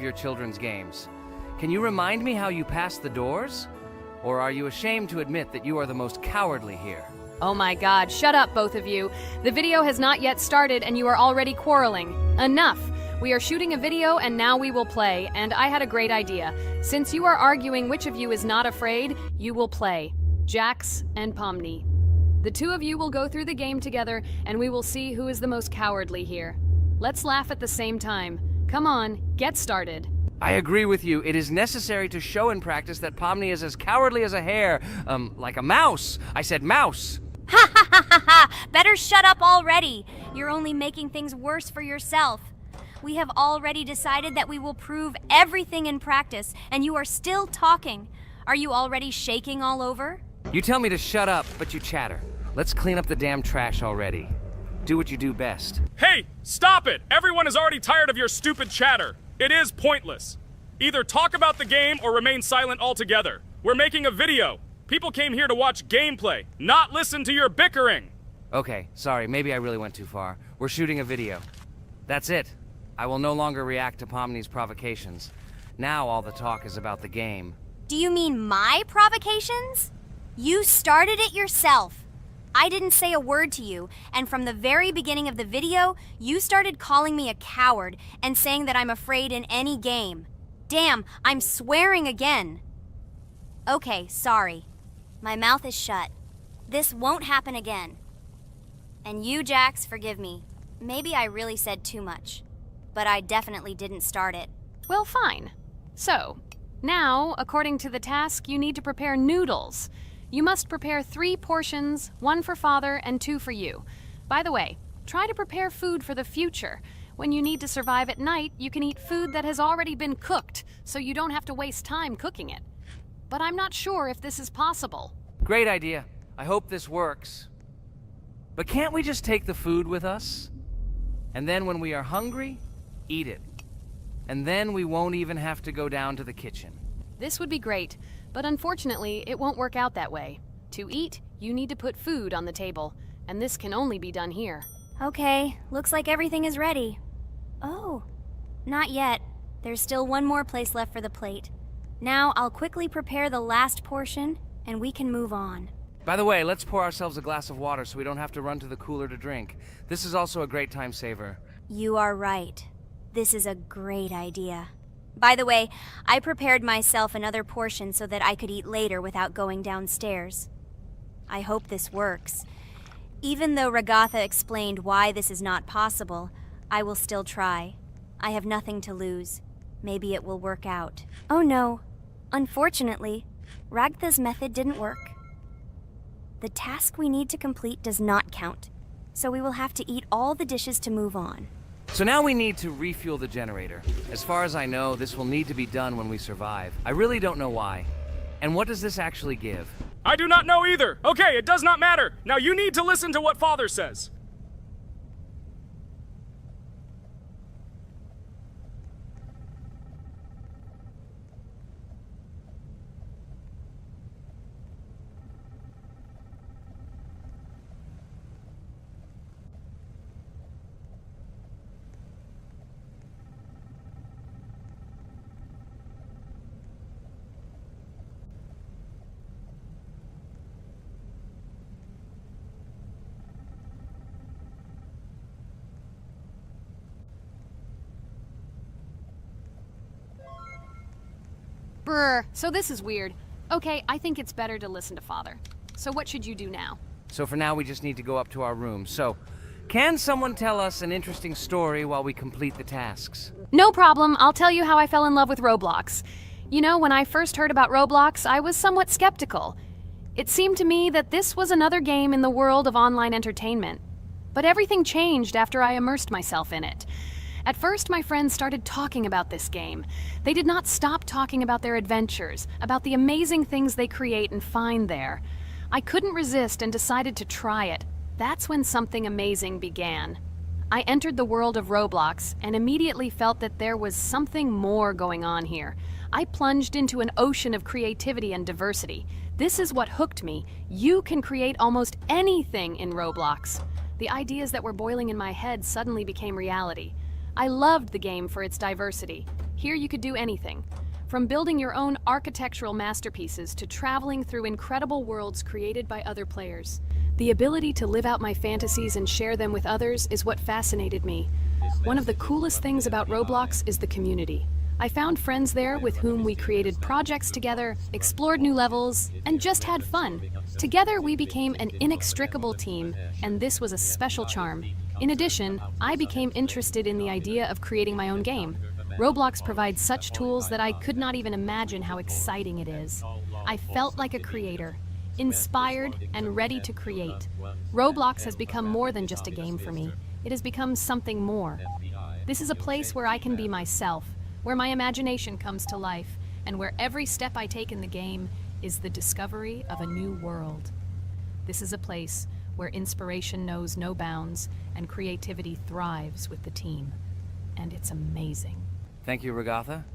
your children's games. Can you remind me how you passed the doors? Or are you ashamed to admit that you are the most cowardly here? Oh my god, shut up, both of you. The video has not yet started and you are already quarreling. Enough! We are shooting a video and now we will play, and I had a great idea. Since you are arguing which of you is not afraid, you will play. Jax and Pomni. The two of you will go through the game together and we will see who is the most cowardly here. Let's laugh at the same time. Come on, get started. I agree with you. It is necessary to show in practice that Pomni is as cowardly as a hare. Like a mouse. I said mouse. Ha ha ha ha ha! Better shut up already. You're only making things worse for yourself. We have already decided that we will prove everything in practice, and you are still talking. Are you already shaking all over? You tell me to shut up, but you chatter. Let's clean up the damn trash already. Do what you do best. Hey, stop it! Everyone is already tired of your stupid chatter. It is pointless. Either talk about the game or remain silent altogether. We're making a video. People came here to watch gameplay, not listen to your bickering. Okay, sorry, maybe I really went too far. We're shooting a video. That's it. I will no longer react to Pomni's provocations. Now all the talk is about the game. Do you mean my provocations? You started it yourself. I didn't say a word to you, and from the very beginning of the video, you started calling me a coward and saying that I'm afraid in any game. Damn, I'm swearing again. Okay, sorry. My mouth is shut. This won't happen again. And you, Jax, forgive me. Maybe I really said too much, but I definitely didn't start it. Well, fine. So, now, according to the task, you need to prepare noodles. You must prepare 3 portions, 1 for Father and 2 for you. By the way, try to prepare food for the future. When you need to survive at night, you can eat food that has already been cooked, so you don't have to waste time cooking it. But I'm not sure if this is possible. Great idea. I hope this works. But can't we just take the food with us? And then when we are hungry, eat it. And then we won't even have to go down to the kitchen. This would be great, but unfortunately, it won't work out that way. To eat, you need to put food on the table, and this can only be done here. Okay, looks like everything is ready. Oh, not yet. There's still one more place left for the plate. Now I'll quickly prepare the last portion, and we can move on. By the way, let's pour ourselves a glass of water so we don't have to run to the cooler to drink. This is also a great time saver. You are right. This is a great idea. By the way, I prepared myself another portion so that I could eat later without going downstairs. I hope this works. Even though Ragatha explained why this is not possible, I will still try. I have nothing to lose. Maybe it will work out. Oh no. Unfortunately, Ragatha's method didn't work. The task we need to complete does not count, so we will have to eat all the dishes to move on. So now we need to refuel the generator. As far as I know, this will need to be done when we survive. I really don't know why. And what does this actually give? I do not know either. Okay, it does not matter. Now you need to listen to what Father says. Brr, so this is weird. Okay, I think it's better to listen to Father. So what should you do now? So for now, we just need to go up to our room. So, can someone tell us an interesting story while we complete the tasks? No problem, I'll tell you how I fell in love with Roblox. You know, when I first heard about Roblox, I was somewhat skeptical. It seemed to me that this was another game in the world of online entertainment. But everything changed after I immersed myself in it. At first, my friends started talking about this game. They did not stop talking about their adventures, about the amazing things they create and find there. I couldn't resist and decided to try it. That's when something amazing began. I entered the world of Roblox and immediately felt that there was something more going on here. I plunged into an ocean of creativity and diversity. This is what hooked me. You can create almost anything in Roblox. The ideas that were boiling in my head suddenly became reality. I loved the game for its diversity. Here you could do anything, from building your own architectural masterpieces to traveling through incredible worlds created by other players. The ability to live out my fantasies and share them with others is what fascinated me. One of the coolest things about Roblox is the community. I found friends there with whom we created projects together, explored new levels, and just had fun. Together we became an inextricable team, and this was a special charm. In addition, I became interested in the idea of creating my own game. Roblox provides such tools that I could not even imagine how exciting it is. I felt like a creator, inspired and ready to create. Roblox has become more than just a game for me. It has become something more. This is a place where I can be myself, where my imagination comes to life, and where every step I take in the game is the discovery of a new world. This is a place where inspiration knows no bounds and creativity thrives with the team. And it's amazing. Thank you, Regatha.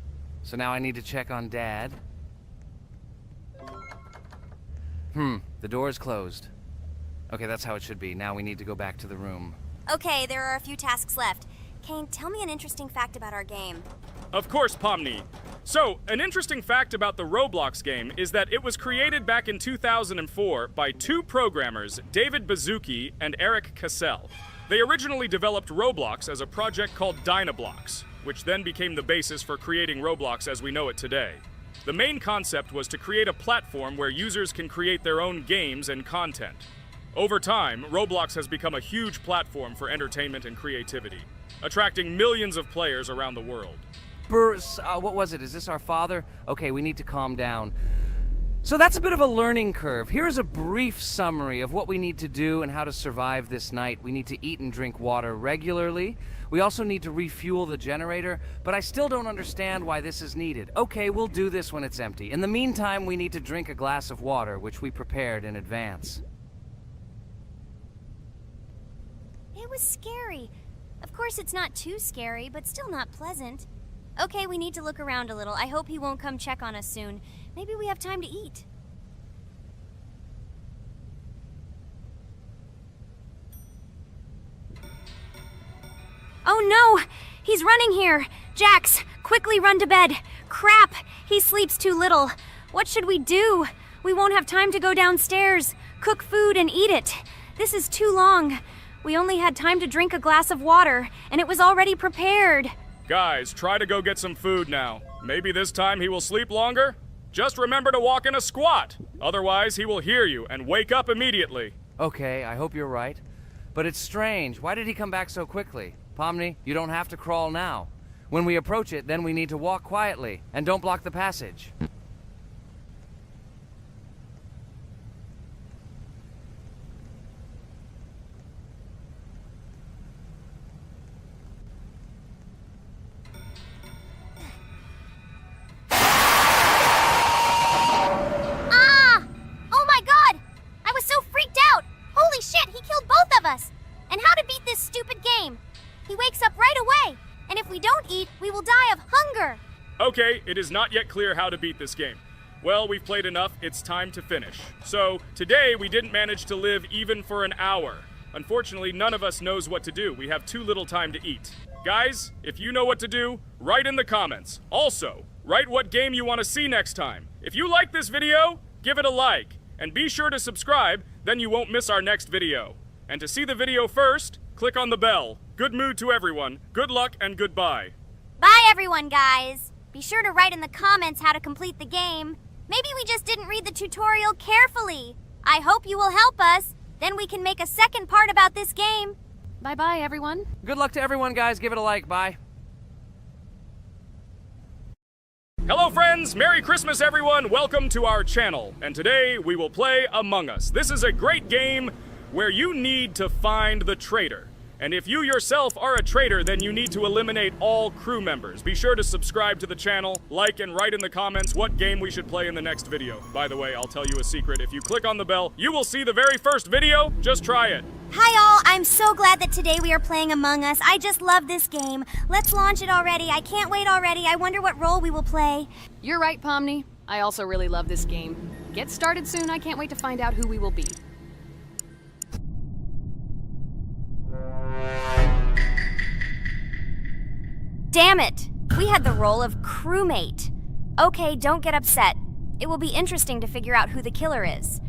So now I need to check on Dad. The door is closed. Okay, that's how it should be. Now we need to go back to the room. Okay, there are a few tasks left. Kane, tell me an interesting fact about our game. Of course, Pomni. So, an interesting fact about the Roblox game is that it was created back in 2004 by two programmers, David Baszucki and Eric Cassell. They originally developed Roblox as a project called Dynablox, which then became the basis for creating Roblox as we know it today. The main concept was to create a platform where users can create their own games and content. Over time, Roblox has become a huge platform for entertainment and creativity, attracting millions of players around the world. What was it? Is this our father? Okay, we need to calm down. So that's a bit of a learning curve. Here's a brief summary of what we need to do and how to survive this night. We need to eat and drink water regularly. We also need to refuel the generator, but I still don't understand why this is needed. Okay, we'll do this when it's empty. In the meantime, we need to drink a glass of water, which we prepared in advance. It was scary. Of course, it's not too scary, but still not pleasant. Okay, we need to look around a little. I hope he won't come check on us soon. Maybe we have time to eat. Oh no! He's running here! Jax, quickly run to bed! Crap! He sleeps too little. What should we do? We won't have time to go downstairs, cook food, and eat it. This is too long. We only had time to drink a glass of water, and it was already prepared. Guys, try to go get some food now. Maybe this time he will sleep longer? Just remember to walk in a squat. Otherwise, he will hear you and wake up immediately. Okay, I hope you're right. But it's strange. Why did he come back so quickly? Pomni, you don't have to crawl now. When we approach it, then we need to walk quietly. And don't block the passage. And how to beat this stupid game. He wakes up right away, and if we don't eat, we will die of hunger. Okay, it is not yet clear how to beat this game. Well, we've played enough, it's time to finish. So, today we didn't manage to live even for an hour. Unfortunately, none of us knows what to do. We have too little time to eat. Guys, if you know what to do, write in the comments. Also, write what game you want to see next time. If you like this video, give it a like. And be sure to subscribe, then you won't miss our next video. And to see the video first, click on the bell. Good mood to everyone. Good luck and goodbye. Bye everyone, guys. Be sure to write in the comments how to complete the game. Maybe we just didn't read the tutorial carefully. I hope you will help us. Then we can make a second part about this game. Bye-bye, everyone. Good luck to everyone, guys. Give it a like. Bye. Hello friends, Merry Christmas everyone, welcome to our channel. And today we will play Among Us. This is a great game where you need to find the traitor. And if you yourself are a traitor, then you need to eliminate all crew members. Be sure to subscribe to the channel, like and write in the comments what game we should play in the next video. By the way, I'll tell you a secret. If you click on the bell, you will see the very first video. Just try it. Hi all, I'm so glad that today we are playing Among Us. I just love this game. Let's launch it already. I can't wait already. I wonder what role we will play. You're right, Pomni. I also really love this game. Get started soon. I can't wait to find out who we will be. Damn it! We had the role of crewmate. Okay, don't get upset. It will be interesting to figure out who the killer is.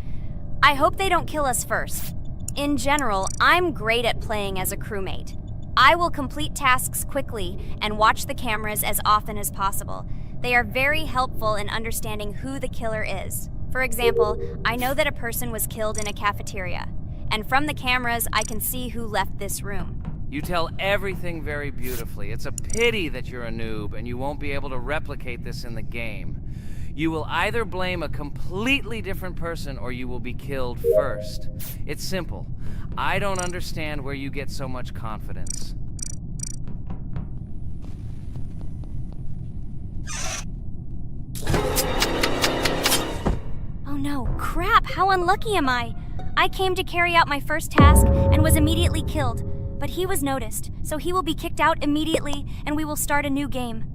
I hope they don't kill us first. In general, I'm great at playing as a crewmate. I will complete tasks quickly and watch the cameras as often as possible. They are very helpful in understanding who the killer is. For example, I know that a person was killed in a cafeteria, and from the cameras, I can see who left this room. You tell everything very beautifully. It's a pity that you're a noob and you won't be able to replicate this in the game. You will either blame a completely different person or you will be killed first. It's simple. I don't understand where you get so much confidence. Oh no, crap, how unlucky am I? I came to carry out my first task and was immediately killed. But he was noticed, so he will be kicked out immediately and we will start a new game.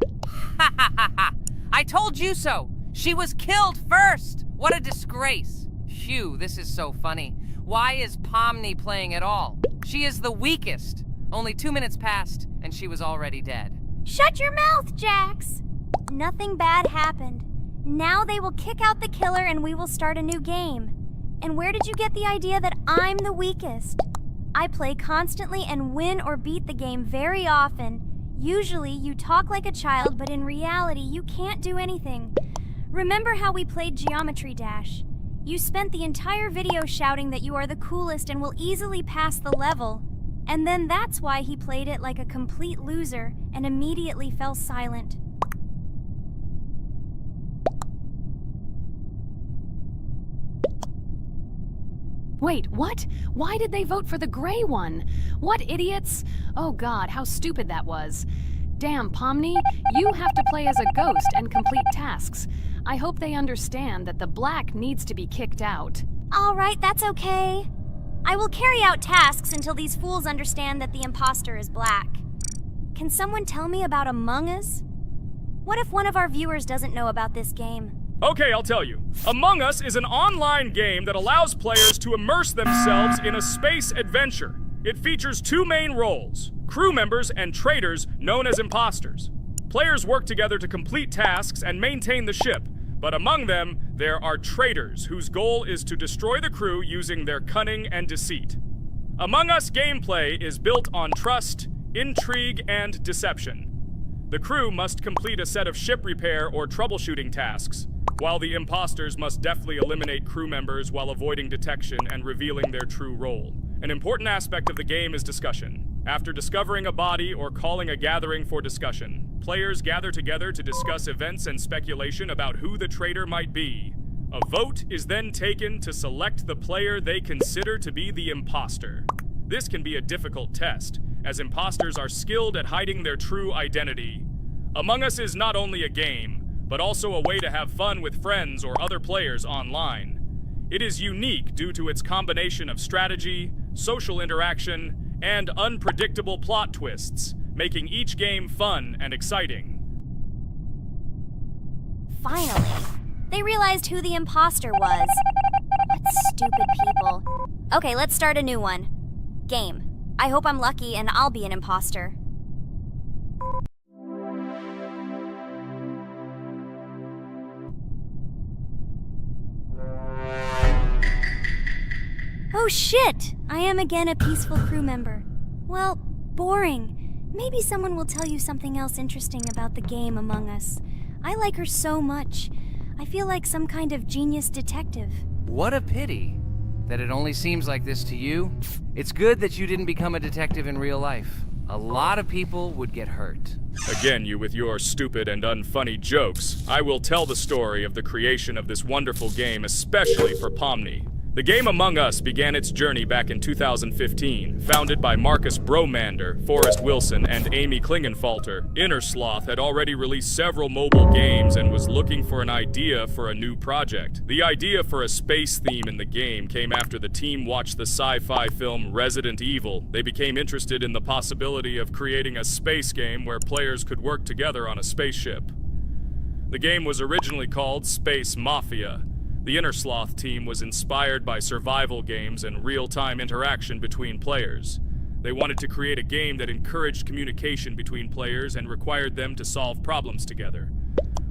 Ha ha ha ha! I told you so! She was killed first! What a disgrace! Phew, this is so funny. Why is Pomni playing at all? She is the weakest. Only 2 minutes passed and she was already dead. Shut your mouth, Jax! Nothing bad happened. Now they will kick out the killer and we will start a new game. And where did you get the idea that I'm the weakest? I play constantly and win or beat the game very often. Usually you talk like a child, but in reality you can't do anything. Remember how we played Geometry Dash? You spent the entire video shouting that you are the coolest and will easily pass the level. And then that's why he played it like a complete loser and immediately fell silent. Wait, what? Why did they vote for the gray one? What idiots? Oh god, how stupid that was. Damn, Pomni, you have to play as a ghost and complete tasks. I hope they understand that the black needs to be kicked out. All right, that's okay. I will carry out tasks until these fools understand that the imposter is black. Can someone tell me about Among Us? What if one of our viewers doesn't know about this game? Okay, I'll tell you. Among Us is an online game that allows players to immerse themselves in a space adventure. It features 2 main roles, crew members and traitors known as imposters. Players work together to complete tasks and maintain the ship, but among them, there are traitors whose goal is to destroy the crew using their cunning and deceit. Among Us gameplay is built on trust, intrigue, and deception. The crew must complete a set of ship repair or troubleshooting tasks, while the imposters must deftly eliminate crew members while avoiding detection and revealing their true role. An important aspect of the game is discussion. After discovering a body or calling a gathering for discussion, players gather together to discuss events and speculation about who the traitor might be. A vote is then taken to select the player they consider to be the imposter. This can be a difficult test, as imposters are skilled at hiding their true identity. Among Us is not only a game, but also a way to have fun with friends or other players online. It is unique due to its combination of strategy, social interaction, and unpredictable plot twists, making each game fun and exciting. Finally, they realized who the imposter was. What stupid people. Okay, let's start a new one. Game. I hope I'm lucky and I'll be an imposter. Oh shit! I am again a peaceful crew member. Well, boring. Maybe someone will tell you something else interesting about the game Among Us. I like her so much. I feel like some kind of genius detective. What a pity that it only seems like this to you. It's good that you didn't become a detective in real life. A lot of people would get hurt. Again, you with your stupid and unfunny jokes. I will tell the story of the creation of this wonderful game, especially for Pomni. The game Among Us began its journey back in 2015. Founded by Marcus Bromander, Forrest Wilson, and Amy Klingenfalter, Innersloth had already released several mobile games and was looking for an idea for a new project. The idea for a space theme in the game came after the team watched the sci-fi film Resident Evil. They became interested in the possibility of creating a space game where players could work together on a spaceship. The game was originally called Space Mafia. The Innersloth team was inspired by survival games and real-time interaction between players. They wanted to create a game that encouraged communication between players and required them to solve problems together.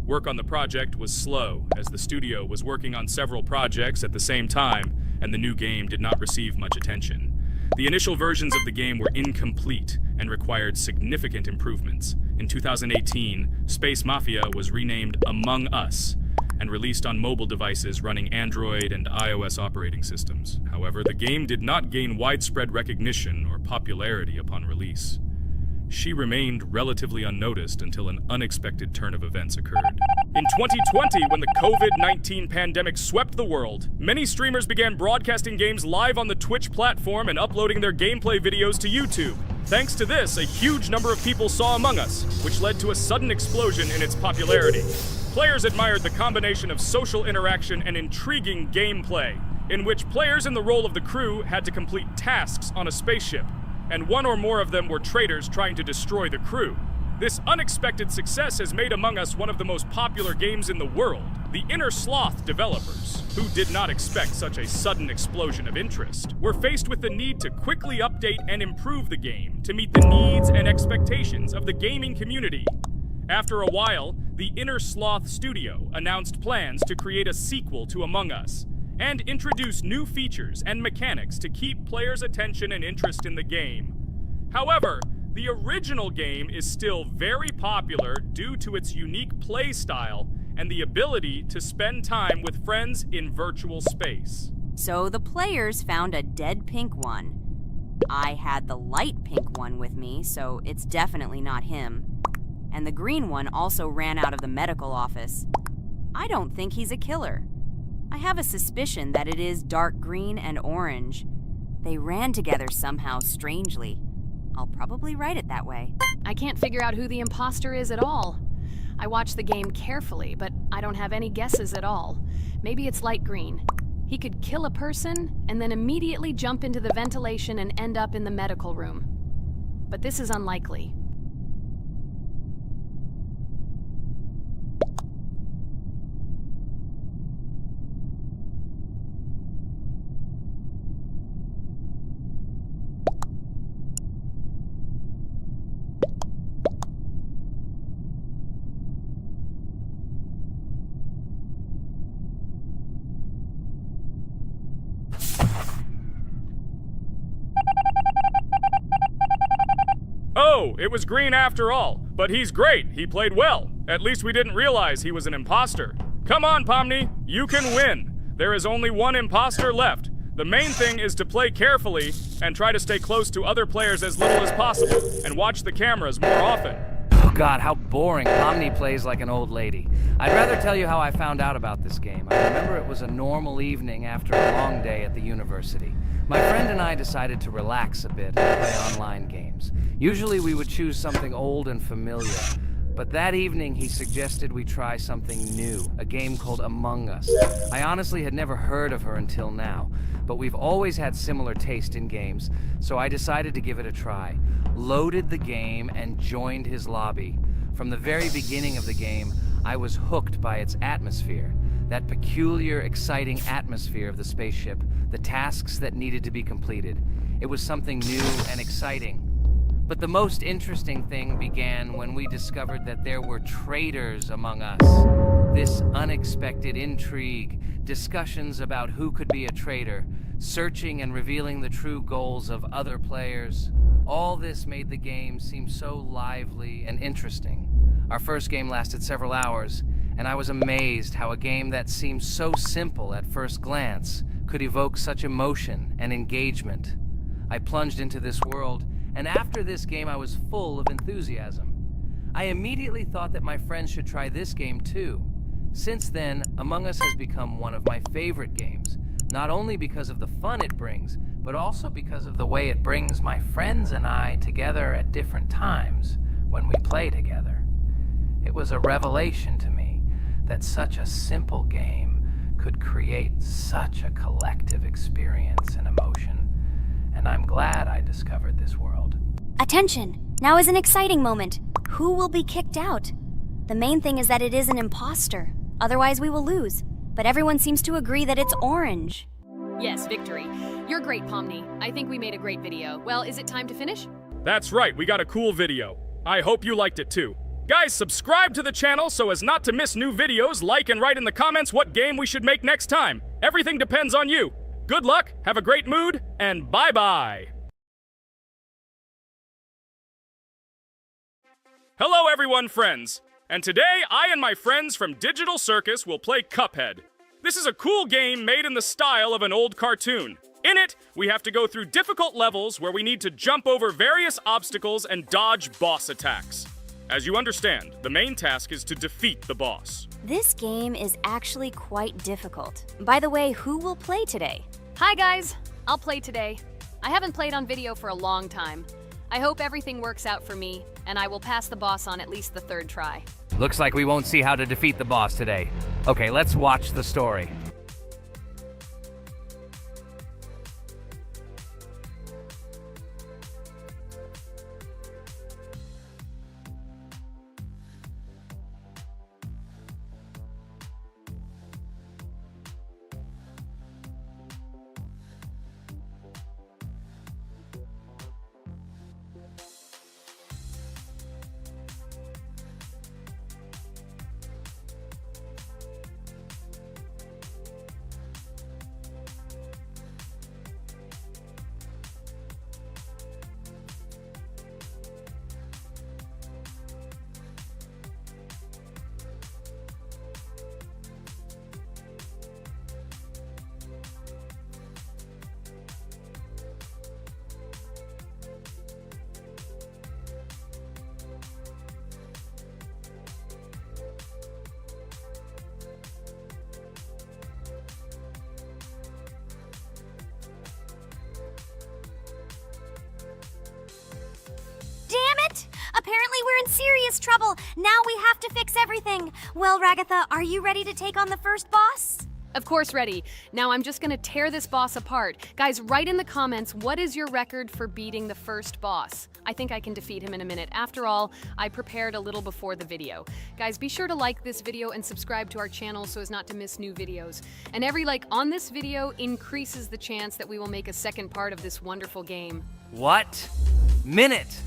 Work on the project was slow, as the studio was working on several projects at the same time, and the new game did not receive much attention. The initial versions of the game were incomplete and required significant improvements. In 2018, Space Mafia was renamed Among Us and released on mobile devices running Android and iOS operating systems. However, the game did not gain widespread recognition or popularity upon release. She remained relatively unnoticed until an unexpected turn of events occurred. In 2020, when the COVID-19 pandemic swept the world, many streamers began broadcasting games live on the Twitch platform and uploading their gameplay videos to YouTube. Thanks to this, a huge number of people saw Among Us, which led to a sudden explosion in its popularity. Players admired the combination of social interaction and intriguing gameplay, in which players in the role of the crew had to complete tasks on a spaceship, and one or more of them were traitors trying to destroy the crew. This unexpected success has made Among Us one of the most popular games in the world. The Inner Sloth developers, who did not expect such a sudden explosion of interest, were faced with the need to quickly update and improve the game to meet the needs and expectations of the gaming community. After a while, the Inner Sloth studio announced plans to create a sequel to Among Us and introduce new features and mechanics to keep players' attention and interest in the game. However, the original game is still very popular due to its unique play style and the ability to spend time with friends in virtual space. So the players found a dead pink one. I had the light pink one with me, so it's definitely not him. And the green one also ran out of the medical office. I don't think he's a killer. I have a suspicion that it is dark green and orange. They ran together somehow strangely. I'll probably write it that way. I can't figure out who the imposter is at all. I watched the game carefully, but I don't have any guesses at all. Maybe it's light green. He could kill a person and then immediately jump into the ventilation and end up in the medical room. But this is unlikely. Oh, it was green after all. But he's great. He played well. At least we didn't realize he was an imposter. Come on, Pomni. You can win. There is only one imposter left. The main thing is to play carefully and try to stay close to other players as little as possible and watch the cameras more often. Oh God, how boring. Pomni plays like an old lady. I'd rather tell you how I found out about this game. I remember it was a normal evening after a long day at the university. My friend and I decided to relax a bit and play online games. Usually we would choose something old and familiar, but that evening he suggested we try something new, a game called Among Us. I honestly had never heard of her until now, but we've always had similar taste in games, so I decided to give it a try. Loaded the game and joined his lobby. From the very beginning of the game, I was hooked by its atmosphere. That peculiar, exciting atmosphere of the spaceship, the tasks that needed to be completed. It was something new and exciting. But the most interesting thing began when we discovered that there were traitors among us. This unexpected intrigue, discussions about who could be a traitor, searching and revealing the true goals of other players. All this made the game seem so lively and interesting. Our first game lasted several hours, and I was amazed how a game that seemed so simple at first glance could evoke such emotion and engagement. I plunged into this world, and after this game I was full of enthusiasm. I immediately thought that my friends should try this game too. Since then, Among Us has become one of my favorite games, not only because of the fun it brings, but also because of the way it brings my friends and I together at different times when we play together. It was a revelation to me that such a simple game could create such a collective experience and emotion, and I'm glad I discovered this world. Attention! Now is an exciting moment. Who will be kicked out? The main thing is that it is an imposter. Otherwise we will lose. But everyone seems to agree that it's orange. Yes, victory. You're great, Pomni. I think we made a great video. Well, is it time to finish? That's right, we got a cool video. I hope you liked it too. Guys, subscribe to the channel so as not to miss new videos, like and write in the comments what game we should make next time. Everything depends on you. Good luck, have a great mood, and bye-bye. Hello everyone, friends. And today, I and my friends from Digital Circus will play Cuphead. This is a cool game made in the style of an old cartoon. In it, we have to go through difficult levels where we need to jump over various obstacles and dodge boss attacks. As you understand, the main task is to defeat the boss. This game is actually quite difficult. By the way, who will play today? Hi, guys. I'll play today. I haven't played on video for a long time. I hope everything works out for me, and I will pass the boss on at least the 3rd try. Looks like we won't see how to defeat the boss today. Okay, let's watch the story. Apparently we're in serious trouble. Now we have to fix everything. Well, Ragatha, are you ready to take on the first boss? Of course, ready. Now I'm just gonna tear this boss apart. Guys, write in the comments, what is your record for beating the first boss? I think I can defeat him in a minute. After all, I prepared a little before the video. Guys, be sure to like this video and subscribe to our channel so as not to miss new videos. And every like on this video increases the chance that we will make a second part of this wonderful game. What? Minute!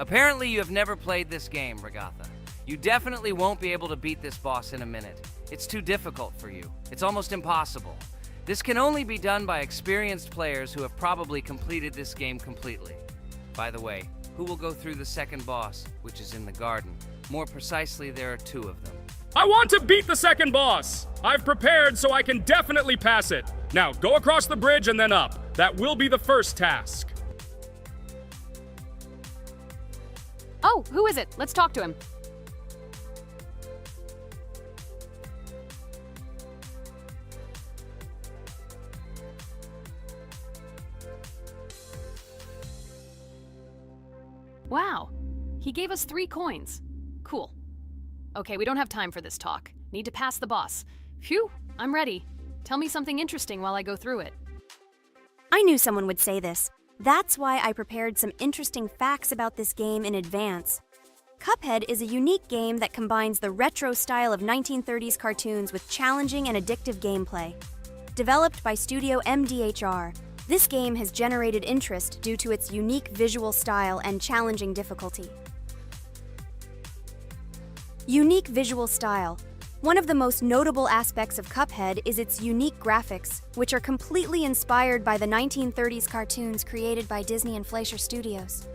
Apparently you have never played this game, Ragatha. You definitely won't be able to beat this boss in a minute. It's too difficult for you. It's almost impossible. This can only be done by experienced players who have probably completed this game completely. By the way, who will go through the second boss, which is in the garden? More precisely, there are 2 of them. I want to beat the second boss! I've prepared so I can definitely pass it. Now, go across the bridge and then up. That will be the first task. Oh, who is it? Let's talk to him. Wow, he gave us 3 coins. Cool. Okay, we don't have time for this talk. Need to pass the boss. Phew, I'm ready. Tell me something interesting while I go through it. I knew someone would say this. That's why I prepared some interesting facts about this game in advance. Cuphead is a unique game that combines the retro style of 1930s cartoons with challenging and addictive gameplay. Developed by Studio MDHR, this game has generated interest due to its unique visual style and challenging difficulty. Unique visual style. One of the most notable aspects of Cuphead is its unique graphics, which are completely inspired by the 1930s cartoons created by Disney and Fleischer Studios.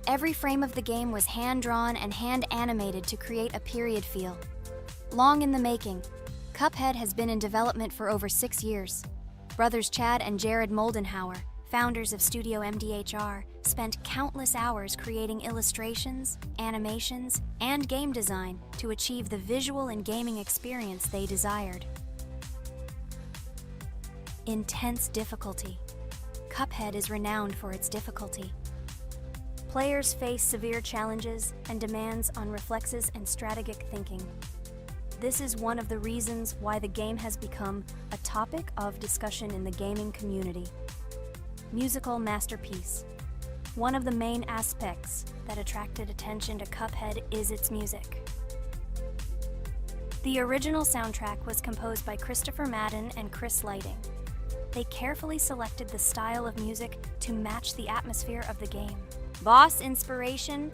Every frame of the game was hand-drawn and hand-animated to create a period feel. Long in the making, Cuphead has been in development for over 6 years. Brothers Chad and Jared Moldenhauer, founders of Studio MDHR, spent countless hours creating illustrations, animations, and game design to achieve the visual and gaming experience they desired. Intense difficulty. Cuphead is renowned for its difficulty. Players face severe challenges and demands on reflexes and strategic thinking. This is one of the reasons why the game has become a topic of discussion in the gaming community. Musical masterpiece. One of the main aspects that attracted attention to Cuphead is its music. The original soundtrack was composed by Christopher Madden and Chris Lighting. they carefully selected the style of music to match the atmosphere of the game. Boss inspiration?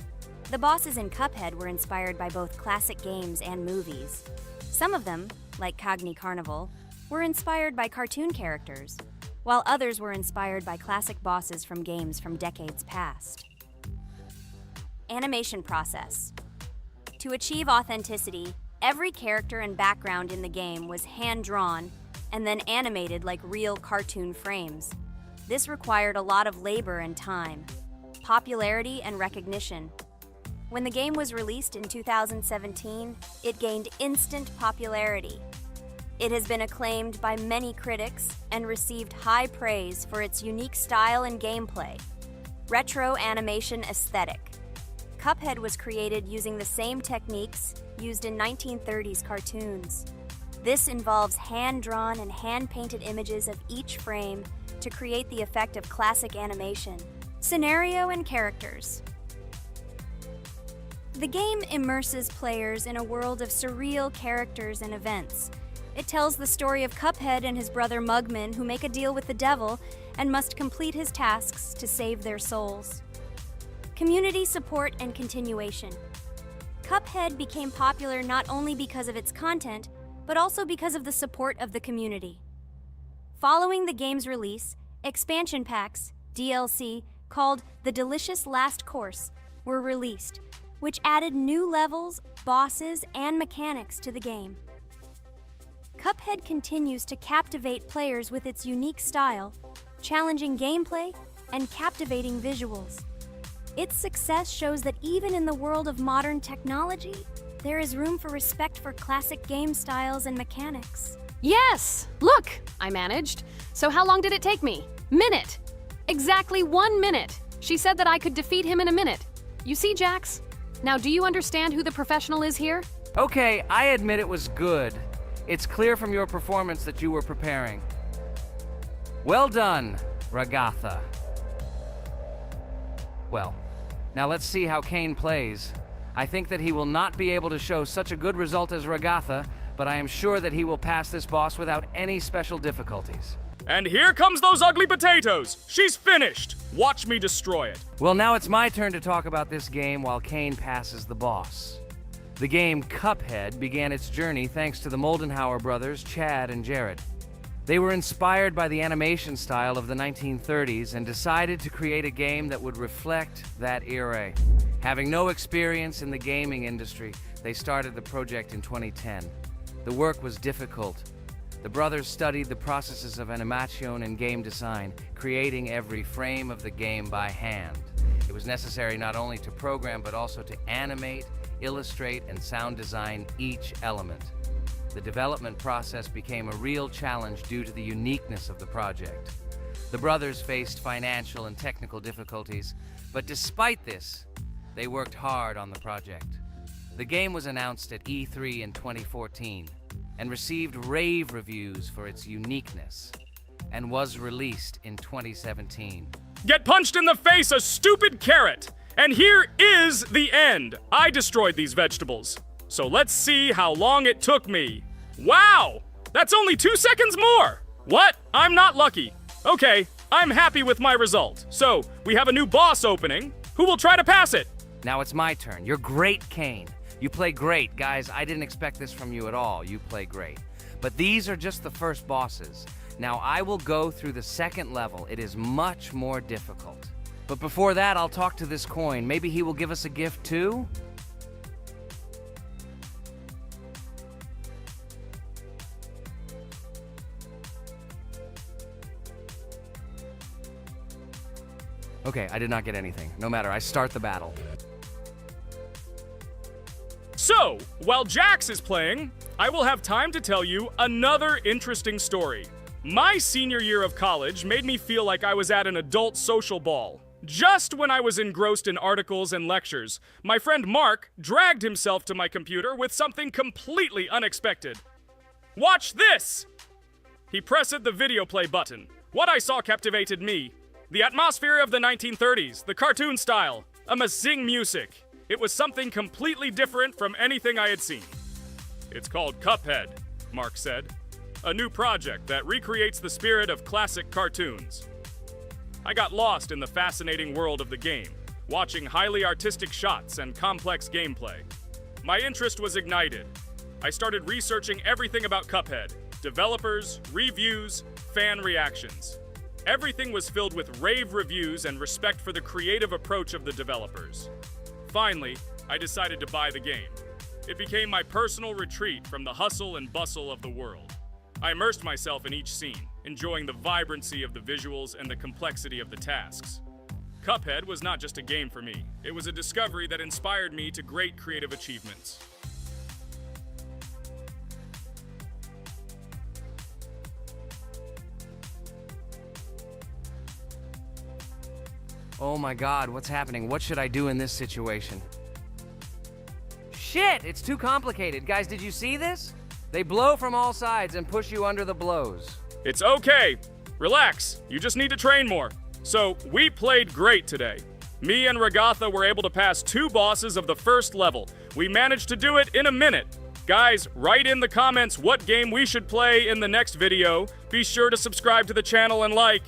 The bosses in Cuphead were inspired by both classic games and movies. Some of them, like Cogni Carnival, were inspired by cartoon characters, while others were inspired by classic bosses from games from decades past. Animation process. To achieve authenticity, every character and background in the game was hand-drawn and then animated like real cartoon frames. This required a lot of labor and time, popularity and recognition. When the game was released in 2017, it gained instant popularity. It has been acclaimed by many critics and received high praise for its unique style and gameplay. Retro animation aesthetic. Cuphead was created using the same techniques used in 1930s cartoons. This involves hand-drawn and hand-painted images of each frame to create the effect of classic animation. Scenario and characters. The game immerses players in a world of surreal characters and events. It tells the story of Cuphead and his brother Mugman, who make a deal with the devil and must complete his tasks to save their souls. Community support and continuation. Cuphead became popular not only because of its content, but also because of the support of the community. Following the game's release, expansion packs, DLC, called The Delicious Last Course, were released, which added new levels, bosses, and mechanics to the game. Cuphead continues to captivate players with its unique style, challenging gameplay, and captivating visuals. Its success shows that even in the world of modern technology, there is room for respect for classic game styles and mechanics. Yes! Look! I managed. So how long did it take me? Minute! Exactly 1 minute! She said that I could defeat him in a minute. You see, Jax? Now, do you understand who the professional is here? Okay, I admit it was good. It's clear from your performance that you were preparing. Well done, Ragatha. Well, now let's see how Kane plays. I think that he will not be able to show such a good result as Ragatha, but I am sure that he will pass this boss without any special difficulties. And here comes those ugly potatoes! She's finished! Watch me destroy it. Well, now it's my turn to talk about this game while Kane passes the boss. The game Cuphead began its journey thanks to the Moldenhauer brothers, Chad and Jared. They were inspired by the animation style of the 1930s and decided to create a game that would reflect that era. Having no experience in the gaming industry, they started the project in 2010. The work was difficult. The brothers studied the processes of animation and game design, creating every frame of the game by hand. It was necessary not only to program, but also to animate, illustrate, and sound design each element. The development process became a real challenge due to the uniqueness of the project. The brothers faced financial and technical difficulties, but despite this, they worked hard on the project. The game was announced at E3 in 2014 and received rave reviews for its uniqueness, and was released in 2017. Get punched in the face, a stupid carrot! And here is the end. I destroyed these vegetables. So let's see how long it took me. Wow! That's only 2 seconds more! What? I'm not lucky. Okay, I'm happy with my result. So, we have a new boss opening. Who will try to pass it? Now it's my turn. You're great, Kane. You play great. Guys, I didn't expect this from you at all. You play great. But these are just the first bosses. Now I will go through the second level. It is much more difficult. But before that, I'll talk to this coin. Maybe he will give us a gift too? Okay, I did not get anything. No matter, I start the battle. So, while Jax is playing, I will have time to tell you another interesting story. My senior year of college made me feel like I was at an adult social ball. Just when I was engrossed in articles and lectures, my friend Mark dragged himself to my computer with something completely unexpected. Watch this! He pressed the video play button. What I saw captivated me. The atmosphere of the 1930s, the cartoon style, amazing music. It was something completely different from anything I had seen. It's called Cuphead, Mark said. a new project that recreates the spirit of classic cartoons. I got lost in the fascinating world of the game, watching highly artistic shots and complex gameplay. My interest was ignited. I started researching everything about Cuphead, developers, reviews, fan reactions. Everything was filled with rave reviews and respect for the creative approach of the developers. Finally, I decided to buy the game. It became my personal retreat from the hustle and bustle of the world. I immersed myself in each scene, enjoying the vibrancy of the visuals and the complexity of the tasks. Cuphead was not just a game for me. It was a discovery that inspired me to great creative achievements. Oh my god, what's happening? What should I do in this situation? Shit, it's too complicated. Guys, did you see this? They blow from all sides and push you under the blows. It's okay. Relax. You just need to train more. So, we played great today. Me and Ragatha were able to pass 2 bosses of the first level. We managed to do it in a minute. Guys, write in the comments what game we should play in the next video. Be sure to subscribe to the channel and like.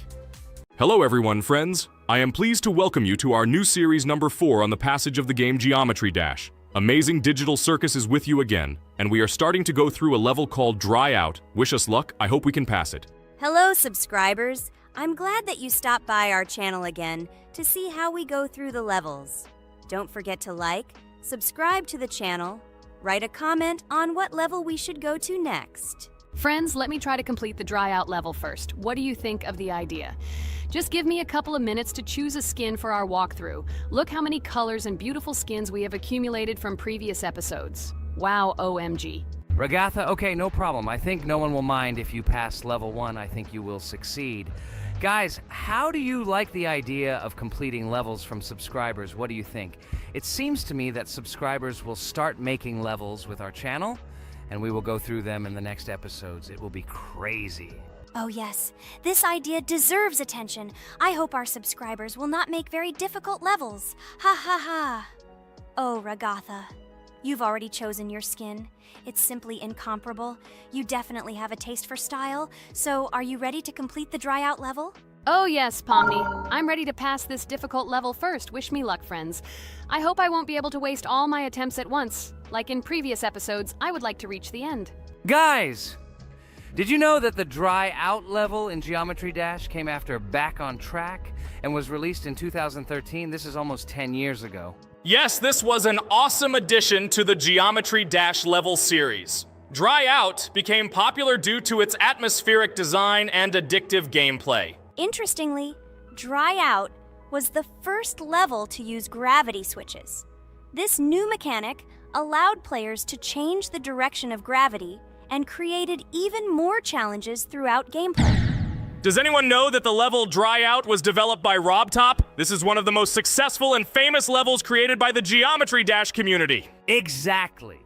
Hello everyone, friends. I am pleased to welcome you to our new series number 4 on the passage of the game Geometry Dash. Amazing Digital Circus is with you again, and we are starting to go through a level called Dry Out. Wish us luck, I hope we can pass it. Hello, subscribers. I'm glad that you stopped by our channel again to see how we go through the levels. Don't forget to like, subscribe to the channel, write a comment on what level we should go to next. Friends, let me try to complete the Dry Out level first. What do you think of the idea? Just give me a couple of minutes to choose a skin for our walkthrough. Look how many colors and beautiful skins we have accumulated from previous episodes. Wow, OMG. Ragatha, okay, no problem. I think no one will mind if you pass level 1. I think you will succeed. Guys, how do you like the idea of completing levels from subscribers? What do you think? It seems to me that subscribers will start making levels with our channel, and we will go through them in the next episodes. It will be crazy. Oh yes, this idea deserves attention. I hope our subscribers will not make very difficult levels. Ha ha ha. Oh, Ragatha, you've already chosen your skin. It's simply incomparable. You definitely have a taste for style. So, are you ready to complete the Dry Out level? Oh yes, Pomni. I'm ready to pass this difficult level first. Wish me luck, friends. I hope I won't be able to waste all my attempts at once. Like in previous episodes, I would like to reach the end. Guys! Did you know that the Dry Out level in Geometry Dash came after Back on Track and was released in 2013? This is almost 10 years ago. Yes, this was an awesome addition to the Geometry Dash level series. Dry Out became popular due to its atmospheric design and addictive gameplay. Interestingly, Dry Out was the first level to use gravity switches. This new mechanic allowed players to change the direction of gravity and created even more challenges throughout gameplay. Does anyone know that the level Dry Out was developed by RobTop? This is one of the most successful and famous levels created by the Geometry Dash community. Exactly.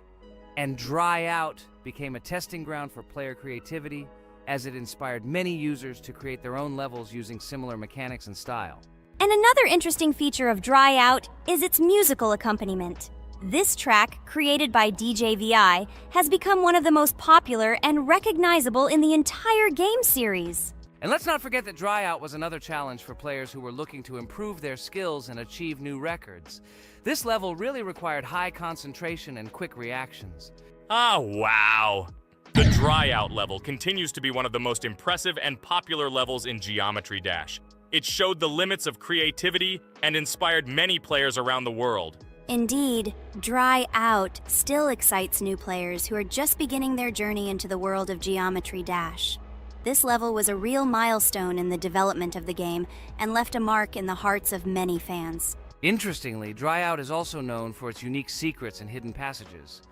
And Dry Out became a testing ground for player creativity, as it inspired many users to create their own levels using similar mechanics and style. And another interesting feature of Dry Out is its musical accompaniment. This track, created by DJ VI, has become one of the most popular and recognizable in the entire game series. And let's not forget that Dry Out was another challenge for players who were looking to improve their skills and achieve new records. This level really required high concentration and quick reactions. Ah, wow. The Dry Out level continues to be one of the most impressive and popular levels in Geometry Dash. It showed the limits of creativity and inspired many players around the world. Indeed, Dry Out still excites new players who are just beginning their journey into the world of Geometry Dash. This level was a real milestone in the development of the game and left a mark in the hearts of many fans. Interestingly, Dry Out is also known for its unique secrets and hidden passages.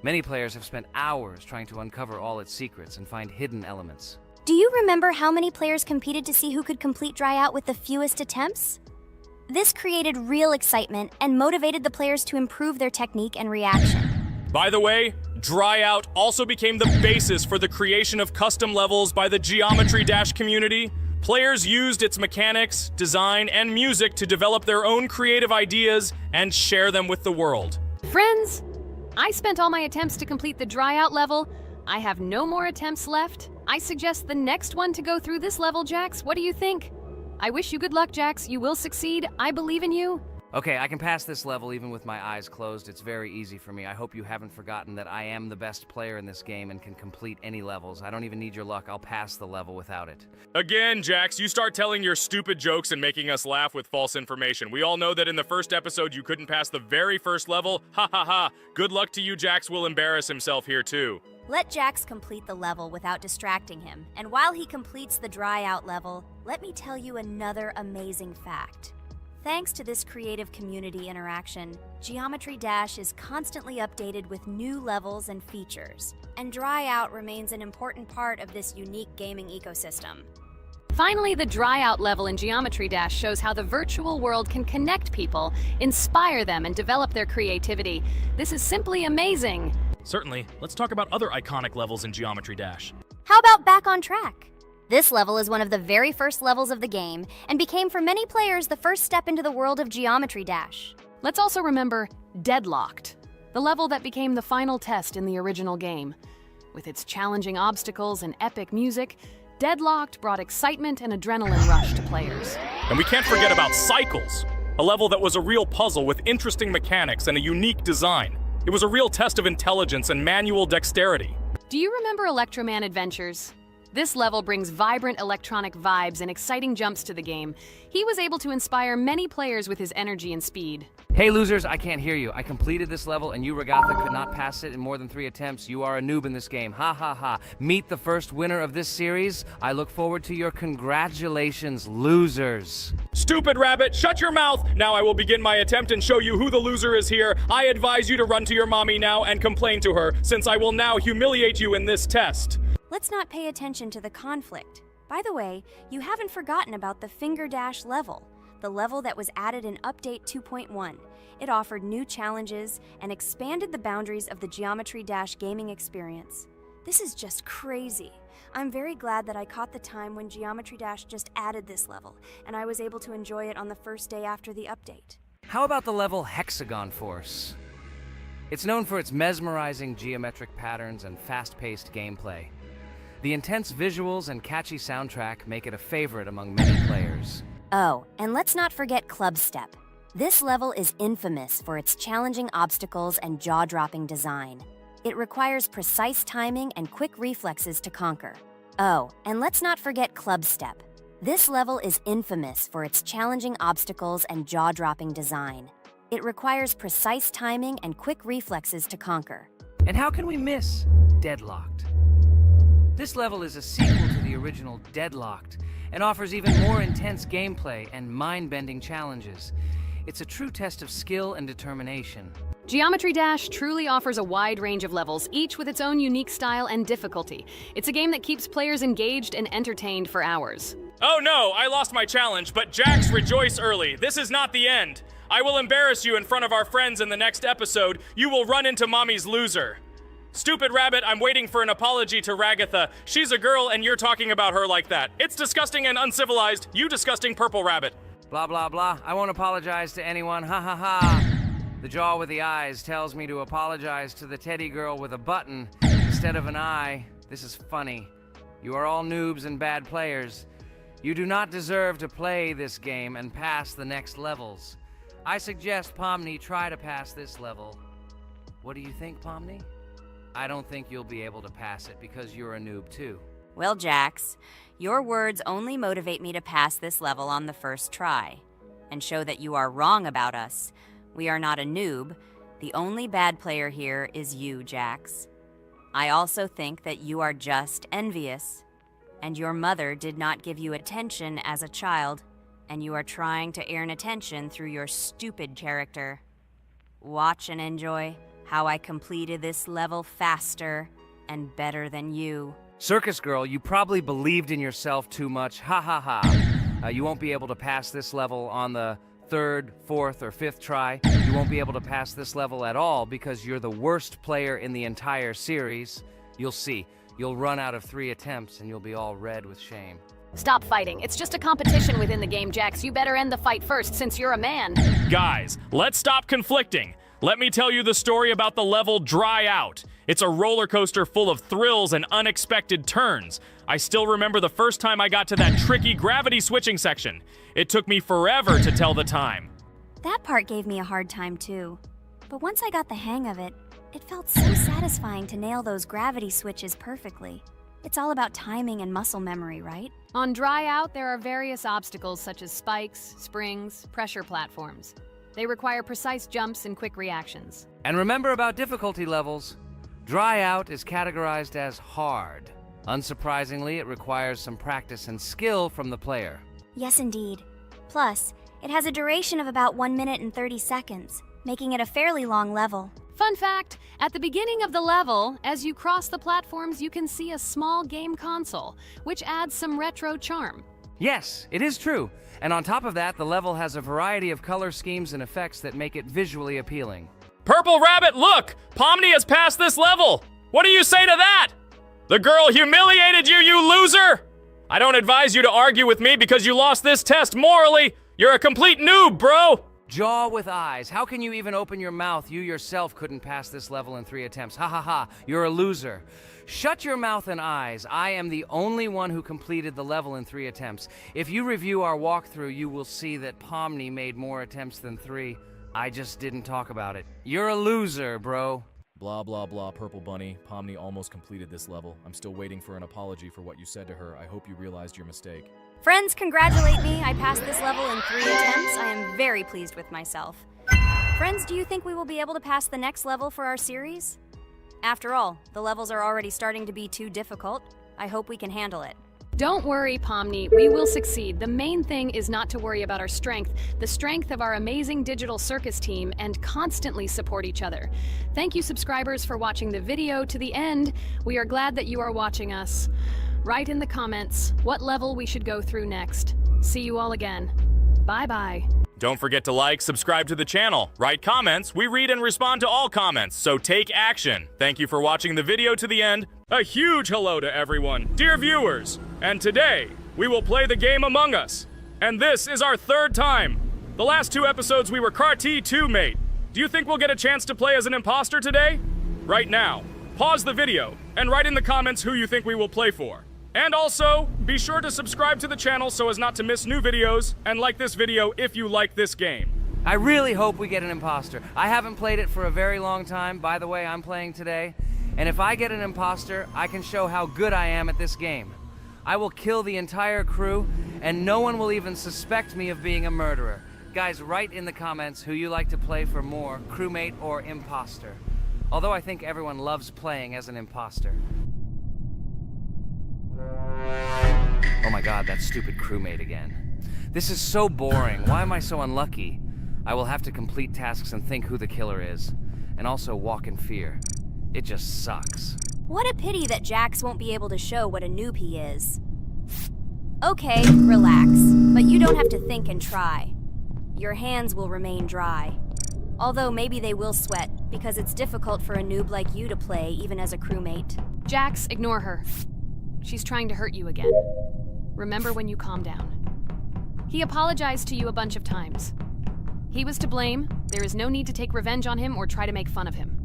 Many players have spent hours trying to uncover all its secrets and find hidden elements. Do you remember how many players competed to see who could complete Dry Out with the fewest attempts? This created real excitement and motivated the players to improve their technique and reaction. By the way, Dry Out also became the basis for the creation of custom levels by the Geometry Dash community. Players used its mechanics, design, and music to develop their own creative ideas and share them with the world. Friends, I spent all my attempts to complete the Dry Out level, I have no more attempts left. I suggest the next one to go through this level, Jax. What do you think? I wish you good luck, Jax. You will succeed. I believe in you. Okay, I can pass this level even with my eyes closed. It's very easy for me. I hope you haven't forgotten that I am the best player in this game and can complete any levels. I don't even need your luck. I'll pass the level without it. Again, Jax, you start telling your stupid jokes and making us laugh with false information. We all know that in the first episode you couldn't pass the very first level. Ha ha ha. Good luck to you, Jax will embarrass himself here too. Let Jax complete the level without distracting him. And while he completes the dry out level, let me tell you another amazing fact. Thanks to this creative community interaction, Geometry Dash is constantly updated with new levels and features, and Dry Out remains an important part of this unique gaming ecosystem. Finally, the dry out level in Geometry Dash shows how the virtual world can connect people, inspire them, and develop their creativity. This is simply amazing. Certainly. Let's talk about other iconic levels in Geometry Dash. How about Back on Track? This level is one of the very first levels of the game, and became for many players the first step into the world of Geometry Dash. Let's also remember Deadlocked, the level that became the final test in the original game. With its challenging obstacles and epic music, Deadlocked brought excitement and adrenaline rush to players. And we can't forget about Cycles, a level that was a real puzzle with interesting mechanics and a unique design. It was a real test of intelligence and manual dexterity. Do you remember Electroman Adventures? This level brings vibrant electronic vibes and exciting jumps to the game. He was able to inspire many players with his energy and speed. Hey losers, I can't hear you. I completed this level and you, Regatha, could not pass it in more than 3 attempts. You are a noob in this game. Ha ha ha. Meet the first winner of this series. I look forward to your congratulations, losers. Stupid rabbit, shut your mouth! Now I will begin my attempt and show you who the loser is here. I advise you to run to your mommy now and complain to her, since I will now humiliate you in this test. Let's not pay attention to the conflict. By the way, you haven't forgotten about the Finger Dash level, the level that was added in Update 2.1. It offered new challenges and expanded the boundaries of the Geometry Dash gaming experience. This is just crazy. I'm very glad that I caught the time when Geometry Dash just added this level, and I was able to enjoy it on the first day after the update. How about the level Hexagon Force? It's known for its mesmerizing geometric patterns and fast-paced gameplay. The intense visuals and catchy soundtrack make it a favorite among many players. Oh, and let's not forget Club Step. This level is infamous for its challenging obstacles and jaw-dropping design. It requires precise timing and quick reflexes to conquer. Oh, and let's not forget Club Step. This level is infamous for its challenging obstacles and jaw-dropping design. It requires precise timing and quick reflexes to conquer. And how can we miss Deadlocked? This level is a sequel to the original Deadlocked and offers even more intense gameplay and mind-bending challenges. It's a true test of skill and determination. Geometry Dash truly offers a wide range of levels, each with its own unique style and difficulty. It's a game that keeps players engaged and entertained for hours. Oh no, I lost my challenge, but Jax, rejoice early. This is not the end. I will embarrass you in front of our friends in the next episode. You will run into Mommy's loser. Stupid rabbit, I'm waiting for an apology to Ragatha. She's a girl and you're talking about her like that. It's disgusting and uncivilized, you disgusting purple rabbit. Blah, blah, blah. I won't apologize to anyone. Ha ha ha. The jaw with the eyes tells me to apologize to the teddy girl with a button instead of an eye. This is funny. You are all noobs and bad players. You do not deserve to play this game and pass the next levels. I suggest Pomni try to pass this level. What do you think, Pomni? I don't think you'll be able to pass it because you're a noob too. Well, Jax, your words only motivate me to pass this level on the first try, and show that you are wrong about us. We are not a noob. The only bad player here is you, Jax. I also think that you are just envious, and your mother did not give you attention as a child, and you are trying to earn attention through your stupid character. Watch and enjoy how I completed this level faster and better than you. Circus girl, you probably believed in yourself too much. Ha ha ha. You won't be able to pass this level on the 3rd, 4th, or 5th try. You won't be able to pass this level at all because you're the worst player in the entire series. You'll see. You'll run out of 3 attempts and you'll be all red with shame. Stop fighting. It's just a competition within the game, Jax. You better end the fight first since you're a man. Guys, let's stop conflicting. Let me tell you the story about the level Dry Out. It's a roller coaster full of thrills and unexpected turns. I still remember the first time I got to that tricky gravity switching section. It took me forever to tell the time. That part gave me a hard time too. But once I got the hang of it, it felt so satisfying to nail those gravity switches perfectly. It's all about timing and muscle memory, right? On Dry Out, there are various obstacles such as spikes, springs, pressure platforms. They require precise jumps and quick reactions. And remember about difficulty levels. Dry Out is categorized as hard. Unsurprisingly, it requires some practice and skill from the player. Yes, indeed. Plus, it has a duration of about 1 minute and 30 seconds, making it a fairly long level. Fun fact, at the beginning of the level, as you cross the platforms, you can see a small game console, which adds some retro charm. Yes, it is true. And on top of that, the level has a variety of color schemes and effects that make it visually appealing. Purple Rabbit, look! Pomni has passed this level! What do you say to that? The girl humiliated you, you loser! I don't advise you to argue with me because you lost this test morally. You're a complete noob, bro! Jaw with eyes. How can you even open your mouth? You yourself couldn't pass this level in 3 attempts. Ha ha ha. You're a loser. Shut your mouth and eyes. I am the only one who completed the level in 3 attempts. If you review our walkthrough, you will see that Pomni made more attempts than 3. I just didn't talk about it. You're a loser, bro. Blah, blah, blah, Purple Bunny. Pomni almost completed this level. I'm still waiting for an apology for what you said to her. I hope you realized your mistake. Friends, congratulate me. I passed this level in 3 attempts. I am very pleased with myself. Friends, do you think we will be able to pass the next level for our series? After all, the levels are already starting to be too difficult. I hope we can handle it. Don't worry, Pomni, we will succeed. The main thing is not to worry about our strength, the strength of our amazing digital circus team, and constantly support each other. Thank you, subscribers, for watching the video to the end. We are glad that you are watching us. Write in the comments what level we should go through next. See you all again. Bye-bye. Don't forget to like, subscribe to the channel, write comments. We read and respond to all comments, so take action. Thank you for watching the video to the end. A huge hello to everyone, dear viewers. And today, we will play the game Among Us. And this is our 3rd time. The last 2 episodes we were Carti 2 mate. Do you think we'll get a chance to play as an imposter today? Right now, pause the video and write in the comments who you think we will play for. And also, be sure to subscribe to the channel so as not to miss new videos, and like this video if you like this game. I really hope we get an imposter. I haven't played it for a very long time. By the way, I'm playing today. And if I get an imposter, I can show how good I am at this game. I will kill the entire crew, and no one will even suspect me of being a murderer. Guys, write in the comments who you like to play for more, crewmate or imposter. Although I think everyone loves playing as an imposter. Oh my god, that stupid crewmate again. This is so boring. Why am I so unlucky? I will have to complete tasks and think who the killer is. And also walk in fear. It just sucks. What a pity that Jax won't be able to show what a noob he is. Okay, relax. But you don't have to think and try. Your hands will remain dry. Although maybe they will sweat, because it's difficult for a noob like you to play, even as a crewmate. Jax, ignore her. She's trying to hurt you again. Remember when you calm down. He apologized to you a bunch of times. He was to blame. There is no need to take revenge on him or try to make fun of him.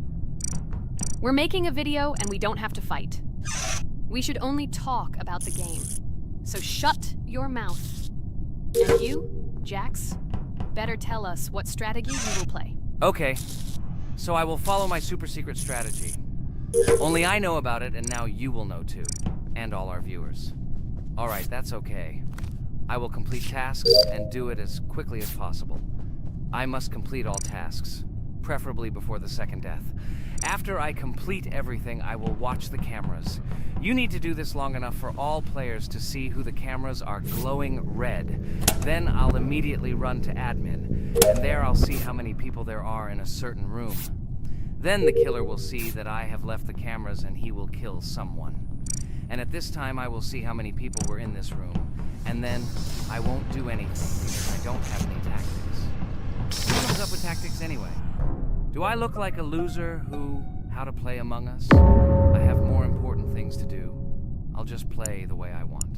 We're making a video and we don't have to fight. We should only talk about the game. So shut your mouth. And you, Jax, better tell us what strategy you will play. Okay, so I will follow my super secret strategy. Only I know about it, and now you will know too. And all our viewers. Alright, that's okay. I will complete tasks and do it as quickly as possible. I must complete all tasks, preferably before the second death. After I complete everything, I will watch the cameras. You need to do this long enough for all players to see who the cameras are glowing red. Then I'll immediately run to admin, and there I'll see how many people there are in a certain room. Then the killer will see that I have left the cameras and he will kill someone. And at this time, I will see how many people were in this room. And then, I won't do anything, because I don't have any tactics. Who comes up with tactics anyway? Do I look like a loser who, how to play Among Us? I have more important things to do. I'll just play the way I want.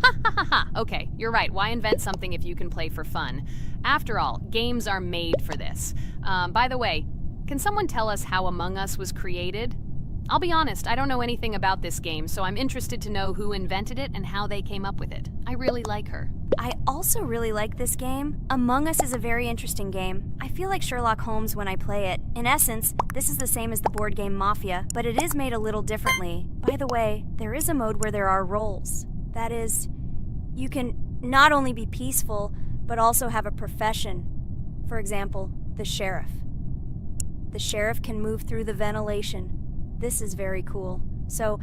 Ha ha ha ha! Okay, you're right. Why invent something if you can play for fun? After all, games are made for this. By the way, can someone tell us how Among Us was created? I'll be honest, I don't know anything about this game, so I'm interested to know who invented it and how they came up with it. I really like her. I also really like this game. Among Us is a very interesting game. I feel like Sherlock Holmes when I play it. In essence, this is the same as the board game Mafia, but it is made a little differently. By the way, there is a mode where there are roles. That is, you can not only be peaceful, but also have a profession. For example, the sheriff. The sheriff can move through the ventilation. This is very cool. So,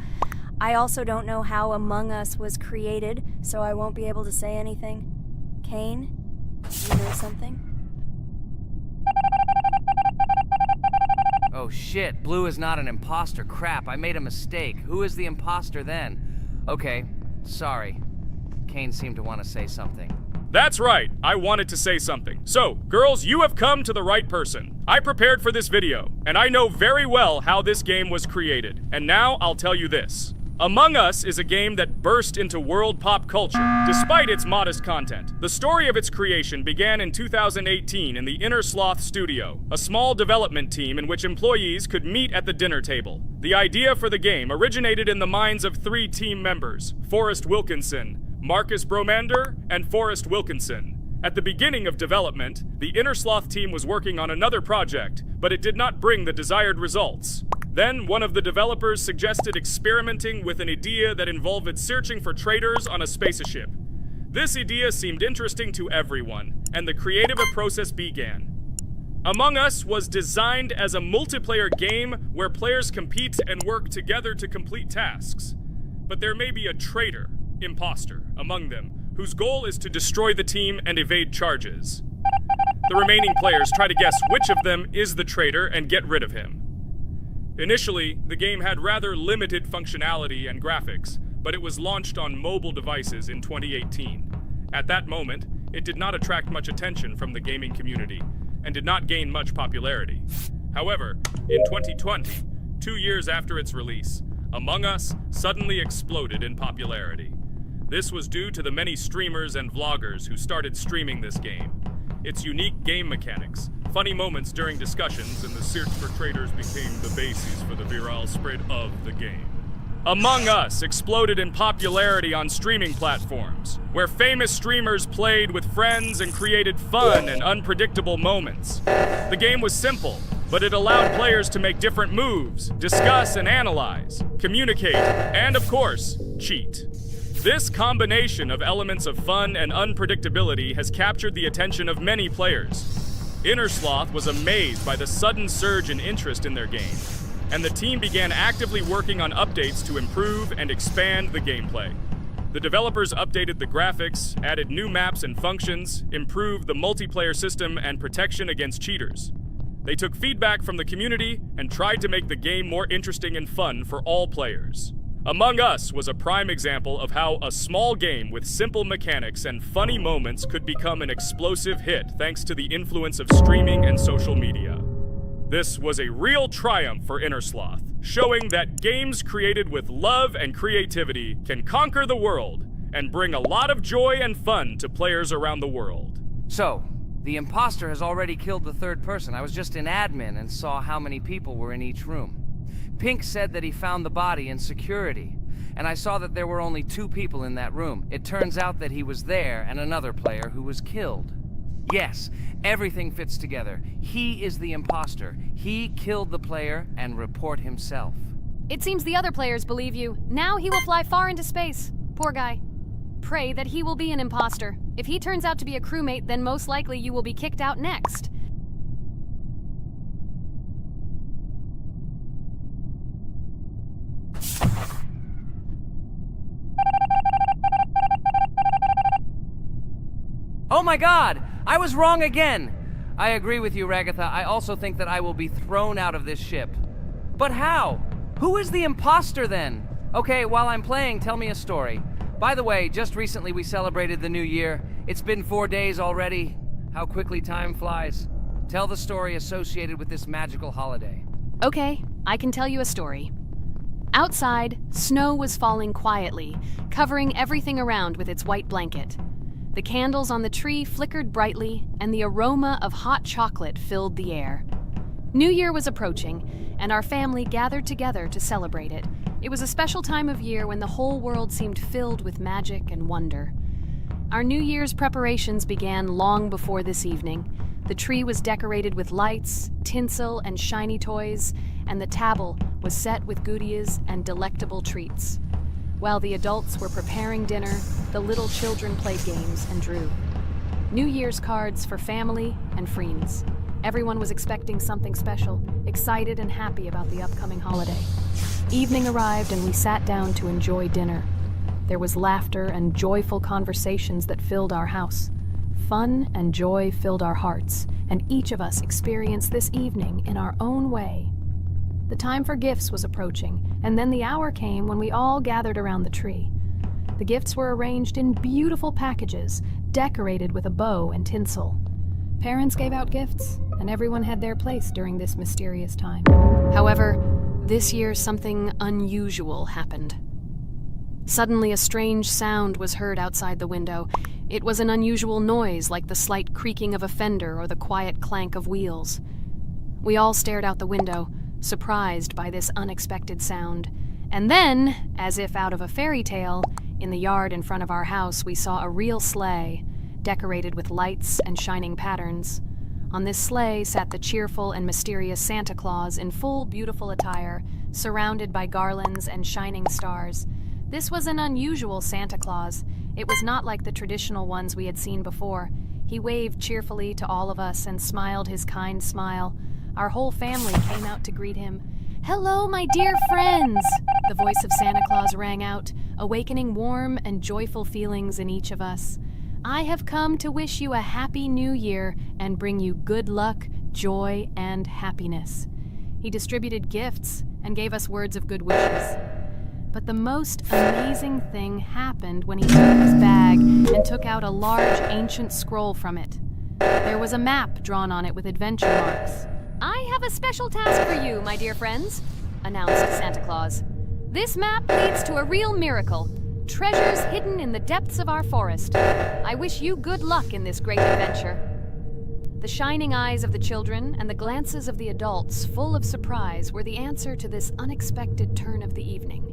I also don't know how Among Us was created, so I won't be able to say anything. Kane, you know something? Oh shit, Blue is not an imposter. Crap, I made a mistake. Who is the imposter then? Okay, sorry. Kane seemed to want to say something. That's right, I wanted to say something. So, girls, you have come to the right person. I prepared for this video, and I know very well how this game was created. And now I'll tell you this. Among Us is a game that burst into world pop culture, despite its modest content. The story of its creation began in 2018 in the Inner Sloth Studio, a small development team in which employees could meet at the dinner table. The idea for the game originated in the minds of 3 team members, Forrest Wilkinson, Marcus Bromander, and Forrest Wilkinson. At the beginning of development, the Inner Sloth team was working on another project, but it did not bring the desired results. Then, one of the developers suggested experimenting with an idea that involved searching for traitors on a spaceship. This idea seemed interesting to everyone, and the creative process began. Among Us was designed as a multiplayer game where players compete and work together to complete tasks. But there may be a traitor, imposter, among them, whose goal is to destroy the team and evade charges. The remaining players try to guess which of them is the traitor and get rid of him. Initially, the game had rather limited functionality and graphics, but it was launched on mobile devices in 2018. At that moment, it did not attract much attention from the gaming community, and did not gain much popularity. However, in 2020, 2 years after its release, Among Us suddenly exploded in popularity. This was due to the many streamers and vloggers who started streaming this game. Its unique game mechanics, funny moments during discussions, and the search for traitors became the basis for the viral spread of the game. Among Us exploded in popularity on streaming platforms, where famous streamers played with friends and created fun and unpredictable moments. The game was simple, but it allowed players to make different moves, discuss and analyze, communicate, and of course, cheat. This combination of elements of fun and unpredictability has captured the attention of many players. Inner Sloth was amazed by the sudden surge in interest in their game, and the team began actively working on updates to improve and expand the gameplay. The developers updated the graphics, added new maps and functions, improved the multiplayer system and protection against cheaters. They took feedback from the community and tried to make the game more interesting and fun for all players. Among Us was a prime example of how a small game with simple mechanics and funny moments could become an explosive hit thanks to the influence of streaming and social media. This was a real triumph for Inner Sloth, showing that games created with love and creativity can conquer the world and bring a lot of joy and fun to players around the world. So, the imposter has already killed the third person. I was just in admin and saw how many people were in each room. Pink said that he found the body in security, and I saw that there were only 2 people in that room. It turns out that he was there and another player who was killed. Yes, everything fits together. He is the imposter. He killed the player and report himself. It seems the other players believe you. Now he will fly far into space. Poor guy. Pray that he will be an imposter. If he turns out to be a crewmate, then most likely you will be kicked out next. Oh my god! I was wrong again! I agree with you, Ragatha. I also think that I will be thrown out of this ship. But how? Who is the imposter then? Okay, while I'm playing, tell me a story. By the way, just recently we celebrated the new year. It's been 4 days already. How quickly time flies. Tell the story associated with this magical holiday. Okay, I can tell you a story. Outside, snow was falling quietly, covering everything around with its white blanket. The candles on the tree flickered brightly, and the aroma of hot chocolate filled the air. New Year was approaching, and our family gathered together to celebrate it. It was a special time of year when the whole world seemed filled with magic and wonder. Our New Year's preparations began long before this evening. The tree was decorated with lights, tinsel, and shiny toys, and the table was set with goodies and delectable treats. While the adults were preparing dinner, the little children played games and drew. New Year's cards for family and friends. Everyone was expecting something special, excited and happy about the upcoming holiday. Evening arrived and we sat down to enjoy dinner. There was laughter and joyful conversations that filled our house. Fun and joy filled our hearts, and each of us experienced this evening in our own way. The time for gifts was approaching, and then the hour came when we all gathered around the tree. The gifts were arranged in beautiful packages, decorated with a bow and tinsel. Parents gave out gifts, and everyone had their place during this mysterious time. However, this year something unusual happened. Suddenly a strange sound was heard outside the window. It was an unusual noise, like the slight creaking of a fender or the quiet clank of wheels. We all stared out the window, surprised by this unexpected sound. And then, as if out of a fairy tale, in the yard in front of our house we saw a real sleigh, decorated with lights and shining patterns. On this sleigh sat the cheerful and mysterious Santa Claus in full beautiful attire, surrounded by garlands and shining stars. This was an unusual Santa Claus. It was not like the traditional ones we had seen before. He waved cheerfully to all of us and smiled his kind smile. Our whole family came out to greet him. "Hello, my dear friends!" The voice of Santa Claus rang out, awakening warm and joyful feelings in each of us. "I have come to wish you a happy new year and bring you good luck, joy, and happiness." He distributed gifts and gave us words of good wishes. But the most amazing thing happened when he took his bag and took out a large ancient scroll from it. There was a map drawn on it with adventure marks. "I have a special task for you, my dear friends," announced Santa Claus. "This map leads to a real miracle. Treasures hidden in the depths of our forest. I wish you good luck in this great adventure." The shining eyes of the children and the glances of the adults, full of surprise, were the answer to this unexpected turn of the evening.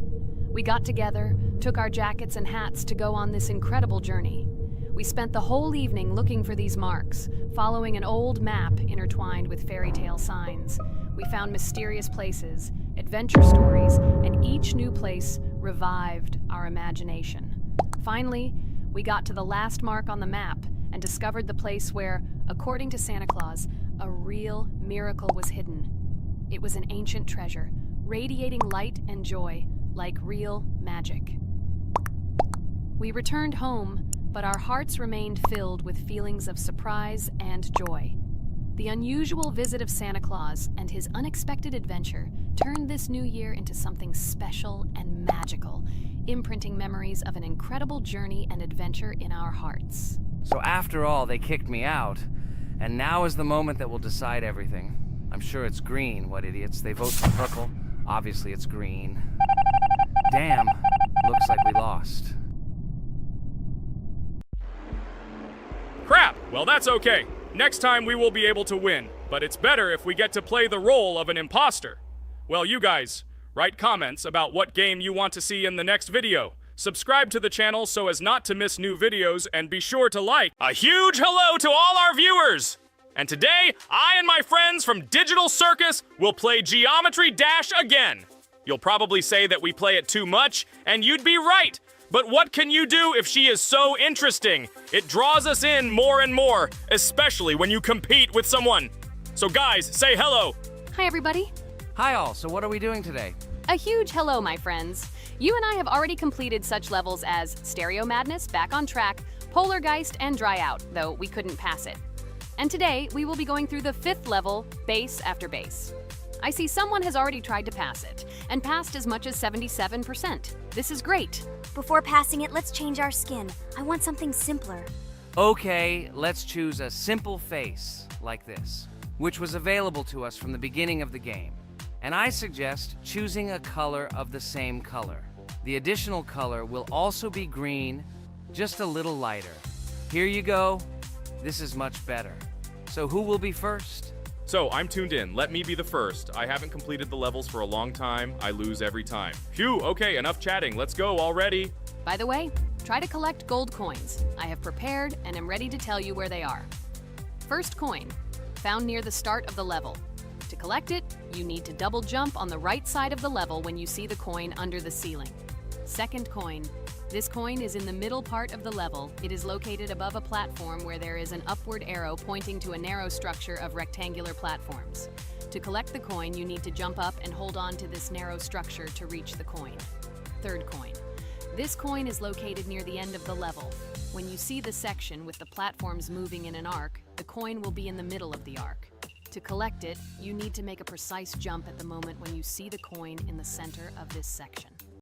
We got together, took our jackets and hats to go on this incredible journey. We spent the whole evening looking for these marks, following an old map intertwined with fairy tale signs. We found mysterious places, adventure stories, and each new place revived our imagination. Finally, we got to the last mark on the map and discovered the place where, according to Santa Claus, a real miracle was hidden. It was an ancient treasure, radiating light and joy, like real magic. We returned home, but our hearts remained filled with feelings of surprise and joy. The unusual visit of Santa Claus and his unexpected adventure turned this new year into something special and magical, imprinting memories of an incredible journey and adventure in our hearts. So after all, they kicked me out, and now is the moment that will decide everything. I'm sure it's green, what idiots. They vote for purple. Obviously it's green. Damn, looks like we lost. Crap! Well, that's okay. Next time we will be able to win, but it's better if we get to play the role of an imposter. Well, you guys, write comments about what game you want to see in the next video. Subscribe to the channel so as not to miss new videos, and be sure to like. A huge hello to all our viewers! And today, I and my friends from Digital Circus will play Geometry Dash again. You'll probably say that we play it too much, and you'd be right. But what can you do if she is so interesting? It draws us in more and more, especially when you compete with someone. So guys, say hello. Hi, everybody. Hi all, so what are we doing today? A huge hello, my friends. You and I have already completed such levels as Stereo Madness, Back on Track, Polargeist, and Dry Out, though we couldn't pass it. And today, we will be going through the 5th level, Base After Base. I see someone has already tried to pass it, and passed as much as 77%. This is great. Before passing it, let's change our skin. I want something simpler. Okay, let's choose a simple face, like this, which was available to us from the beginning of the game. And I suggest choosing a color of the same color. The additional color will also be green, just a little lighter. Here you go. This is much better. So who will be first? So, I'm tuned in. Let me be the first. I haven't completed the levels for a long time. I lose every time. Phew, okay, enough chatting. Let's go already. By the way, try to collect gold coins. I have prepared and am ready to tell you where they are. First coin, found near the start of the level. To collect it, you need to double jump on the right side of the level when you see the coin under the ceiling. Second coin. This coin is in the middle part of the level. It is located above a platform where there is an upward arrow pointing to a narrow structure of rectangular platforms. To collect the coin, you need to jump up and hold on to this narrow structure to reach the coin. Third coin. This coin is located near the end of the level. When you see the section with the platforms moving in an arc, the coin will be in the middle of the arc. To collect it, you need to make a precise jump at the moment when you see the coin in the center of this section.